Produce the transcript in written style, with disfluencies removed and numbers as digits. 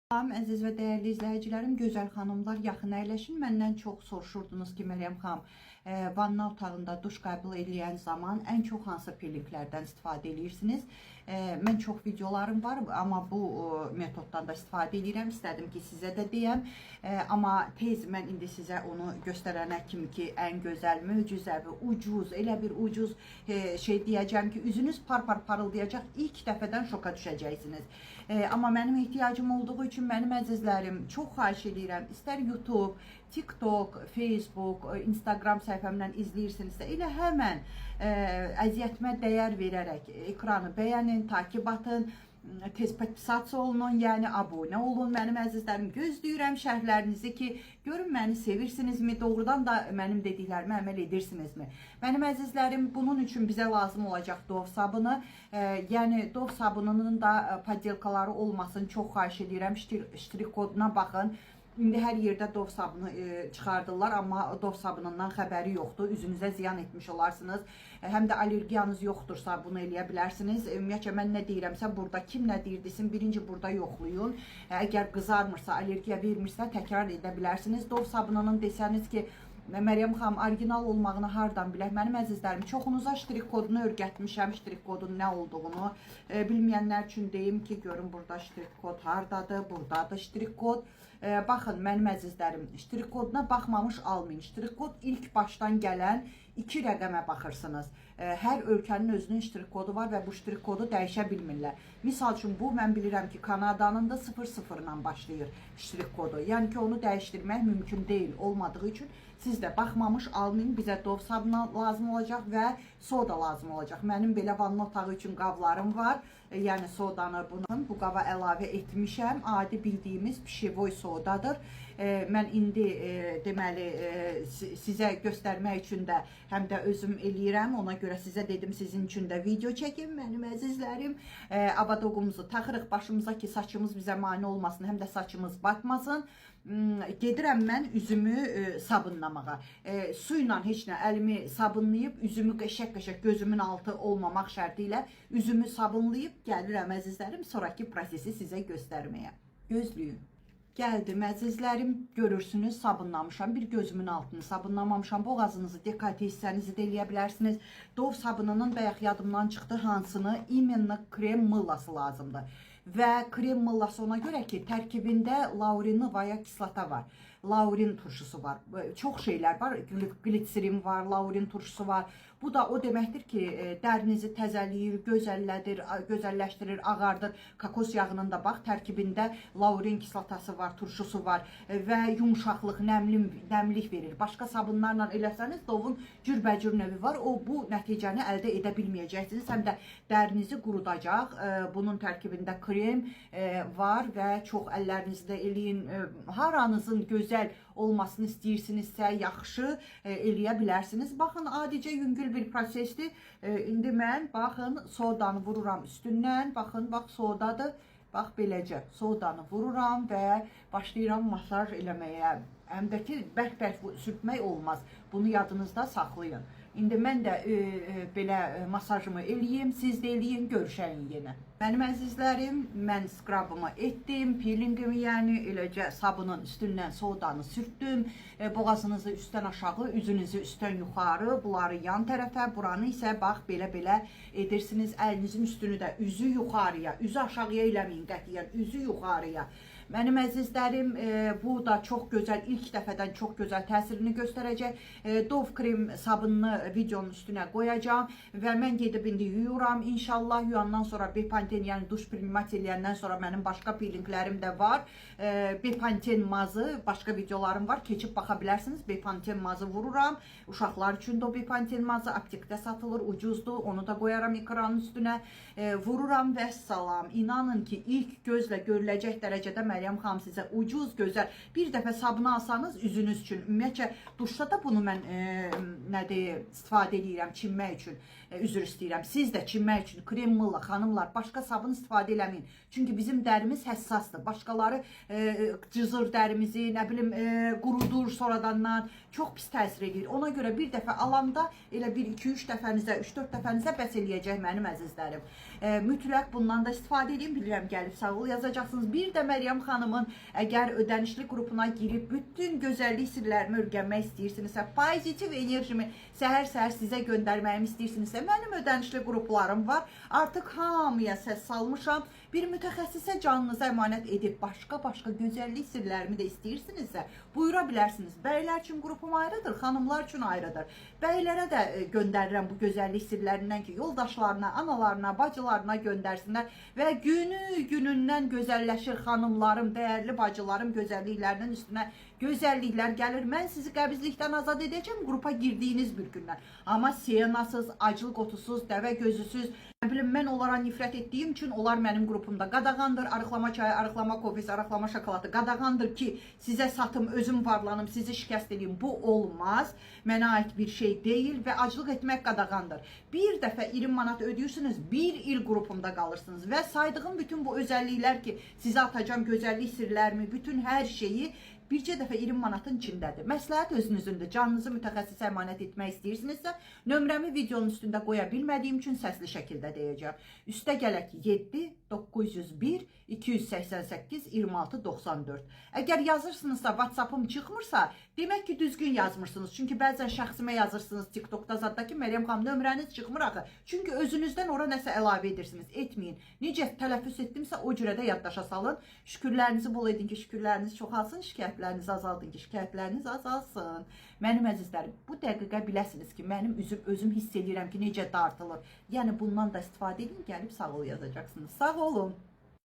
Salam, əziz və dəyərli izləyicilərim, gözəl xanımlar, yaxın əyləşin. Məndən çox soruşurdunuz ki, Məryəm xanım, vanna otağında duş qəbul edən zaman ən çox hansı peelinqlərdən istifadə edirsiniz? Mən çox videolarım var, amma bu metoddan da istifadə edirəm. İstədim ki, sizə də deyəm. Amma tez mən indi sizə onu göstərənə kimi ki, ən gözəl, möcüzəvi, ucuz, elə bir ucuz şey deyəcəm ki, üzünüz par-par parıldayacaq. İlk dəfədən şoka düşəcəksiniz. Amma mənim ehtiyacım olduğu üçün mənim əzizlərim, çox xahiş edirəm, istər YouTube, TikTok, Facebook, Instagram səhifəmdən izləyirsinizsə, elə həmən əziyyətimə dəyər verərək ekranı bəyənin, takib atın, tez podpisasiya olunun, yəni abunə olun mənim əzizlərim. Gözləyirəm şərhlərinizi ki, görün məni sevirsinizmi, doğrudan da mənim dediklərimə əməl edirsinizmi? Mənim əzizlərim, bunun üçün bizə lazım olacaq Dov sabunu. Yəni Dov sabununun da podelkaları olmasın, çox xahiş edirəm. Ştrik koduna baxın. İndi hər yerdə Dov sabunu çıxardırlar, amma Dov sabunundan xəbəri yoxdur. Üzünüzə ziyan etmiş olarsınız. Həm də allergiyanız yoxdursa bunu eləyə bilərsiniz. Ümumiyyətlə mən nə deyirəmsə, burada kim nə deyir desin, birinci burada yoxlayın. Əgər qızarmırsa, allergiya vermirsə, təkrar edə bilərsiniz. Dov sabununun desəniz ki, Məryəm xanım, orijinal olmağını hardan bilək? Mənim əzizlərim, çoxunuza ştrik kodunu öyrətmişəm, ştrik kodun nə olduğunu. Bilməyənlər üçün deyim ki, görün burada ştrik kod hardadır, buradadır ştrik kod. Baxın, mənim əzizlərim, ştrik koduna baxmamış almayın. Ştrik kod ilk başdan gələn 2 rəqəmə baxırsınız. Hər ölkənin özünün ştrik kodu var və bu ştrik kodu dəyişə bilmirlər. Misal üçün, bu mən bilirəm ki, Kanadanın da 00 ilə başlayır ştrik kodu. Yəni ki, onu dəyişdirmək mümkün deyil, olmadığı üçün siz də baxmamış almayın. Bizə Dov sabunu lazım olacaq və soda lazım olacaq. Mənim belə vanna otağı üçün qablarım var. Yəni sodanı bu qaba əlavə etmişəm. Adi bildiyimiz pişevoy sodadır. Mən indi deməli sizə göstərmək üçün də həm də özüm eləyirəm. Ona görə sizə dedim sizin üçün də video çəkim mənim əzizlərim. Abadogumuzu taxırıq başımıza ki, saçımız bizə mane olmasın, həm də saçımız batmasın. Gedirəm mən üzümü sabunlamağa. Su ilə heç nə, əlimi sabunlayıb, üzümü qəşək-qəşək gözümün altı olmamaq şərti ilə üzümü sabunlayıb gəlirəm əzizlərim, sonraki prosesi sizə göstərməyə. Gözləyin. Gəldim əzizlərim, görürsünüz sabunlamışam, bir gözümün altını sabunlamamışam, boğazınızı, dekolte hissənizi də eləyə bilərsiniz. Dov sabununun bayaq yadımdan çıxdı hansını, imenna krem mıllası lazımdır. Və krem mıllası ona görə ki, tərkibində laurinivaya kislota var, laurin turşusu var, çox şeylər var, glitserin var, laurin turşusu var. Bu da o deməkdir ki, dərinizi təzələyir, gözəlləşdirir, ağardır. Kokos yağının da bax, tərkibində laurin kislotası var, turşusu var və yumuşaqlıq, nəmlik verir. Başqa sabunlarla eləsəniz, Dovun cürbəcür növü var, o bu nəticəni əldə edə bilməyəcəksiniz, həm də dərinizi qurudacaq. Bunun tərkibində krem var və çox əllərinizdə eləyin. Haranızın gözəl olmasını istəyirsinizsə, yaxşı eləyə bilərsiniz. Baxın, adicə yüngül bir prosesdir. İndi mən, baxın, sodanı vururam üstündən. Baxın, bax, sodadır. Bax, beləcə sodanı vururam və başlayıram masaj eləməyə. Həm də ki, bərk-bərk sürtmək olmaz. Bunu yadınızda saxlayın. İndi mən də belə masajımı eləyim, siz də eləyin, görüşəyin yenə. Mənim əzizlərim, mən skrabımı etdim, peelingimi, yəni eləcə sabunun üstündən sodanı sürtdüm. Boğazınızı üstdən aşağı, üzünüzü üstdən yuxarı, bunları yan tərəfə, buranı isə bax, belə-belə edirsiniz. Əlinizin üstünü də üzü yuxarıya, üzü aşağıya eləməyin qətiyyən, üzü yuxarıya. Mənim əzizlərim, bu da çox gözəl, ilk dəfədən çox gözəl təsirini göstərəcək. Dov krem sabununu videonun üstünə qoyacağım və mən gedib indi yuyuram. İnşallah yuyandan sonra Bepanthen, yəni duş primat eləyəndən sonra mənim başqa peelinglərim də var. Bepanthen mazı, başqa videolarım var, keçib baxa bilərsiniz. Bepanthen mazı vururam. Uşaqlar üçün də Bepanthen mazı aptekdə satılır, ucuzdur. Onu da qoyaram ekranın üstünə. Vururam və salam. İnanın ki, ilk gözlə görüləcək dərəcədə Məryəm xanım sizə ucuz, gözəl. Bir dəfə sabunu alsanız üzünüz üçün. Ümumiyyətcə, duşda da bunu mən istifadə edirəm çinmək üçün. Üzr istəyirəm. Siz də çinmək üçün krem mılla, xanımlar, başqa sabun istifadə eləməyin. Çünki bizim dərimiz həssasdır. Başqaları cızır dərimizi, nə bilim, qurudur sonradandan. Çox pis təsir edir. Ona görə bir dəfə alanda elə 1, 2, 3 dəfənizə, 3-4 dəfənizə bəs eləyəcək mənim əzizlərim. Mütləq bundan da istifadə edin. Bilirəm gəlib sağ ol yazacaqsınız. Bir də Məryəm xanımın əgər ödənişli qrupuna girib bütün gözəllik sirlərini öyrənmək istəyirsinizsə, pozitiv enerjimi səhər-səhər sizə göndərməyimi istəyirsinizsə, mənim ödənişli qruplarım var. Artıq hamıya səs salmışam. Bir mütəxəssisə canınıza əmanət edib başqa gözəllik sirlərimi də istəyirsinizsə, buyura bilərsiniz. Bəylər üçün qrupum ayrıdır, xanımlar üçün ayrıdır. Bəylərə də göndərirəm bu gözəllik sirlərindən ki, yoldaşlarına, analarına, bacılarına göndərsinlər və günündən gözəlləşir xanımlarım, dəyərli bacılarım gözəlliklərinin üstünə gözəlliklər gəlir. Mən sizi qəbizlikdən azad edəcəm qrupa girdiyiniz bir gündən. Amma siyenasız, acılıq otusuz, dəvə gözüsüz, mən onlara nifrət etdiyim üçün onlar mənim qrupumda qadağandır. Arıqlama çayı, arıqlama kofesi, arıqlama şokoladı qadağandır ki, sizə satım, özüm varlanım, sizi şikəst edeyim. Bu olmaz. Mənə aid bir şey deyil və acılıq etmək qadağandır. Bir dəfə 20 manat ödəyirsiniz, bir il qrupumda qalırsınız və saydığım bütün bu özəlliklər ki, sizə atacağım gözəllik sirlərimi, bütün hər şeyi bircə dəfə 20 manatın içindədir. Məsləhət özünüzündür. Canınızı mütəxəssisə əmanət etmək istəyirsinizsə, nömrəmi videonun üstündə qoya bilmədiyim üçün səsli şəkildə deyəcəm. Üstə gələk 7 901 288 26 94. Əgər yazırsınızsa, WhatsApp'ım çıxmırsa, demək ki, düzgün yazmırsınız. Çünki bəzən şəxsimə yazırsınız TikTok'da zaddakı Məryəm xanım nömrəniz çıxmır axı. Çünki özünüzdən ora nəsə əlavə edirsiniz. Etməyin. Necə tələffüz etdimsə, o cürə də yaddaşa salın. Şükürlərinizi bol edin ki, şükürləriniz çoxalsın, şikayətlərinizi azaldın ki, şikayətləriniz azalsın. Mənim əzizlərim, bu dəqiqə biləsiniz ki, mənim özüm hiss edirəm ki, necə dartılır. Yəni bundan da istifadə edin, gəlib sağ ol yazacaqsınız. Sağ olun.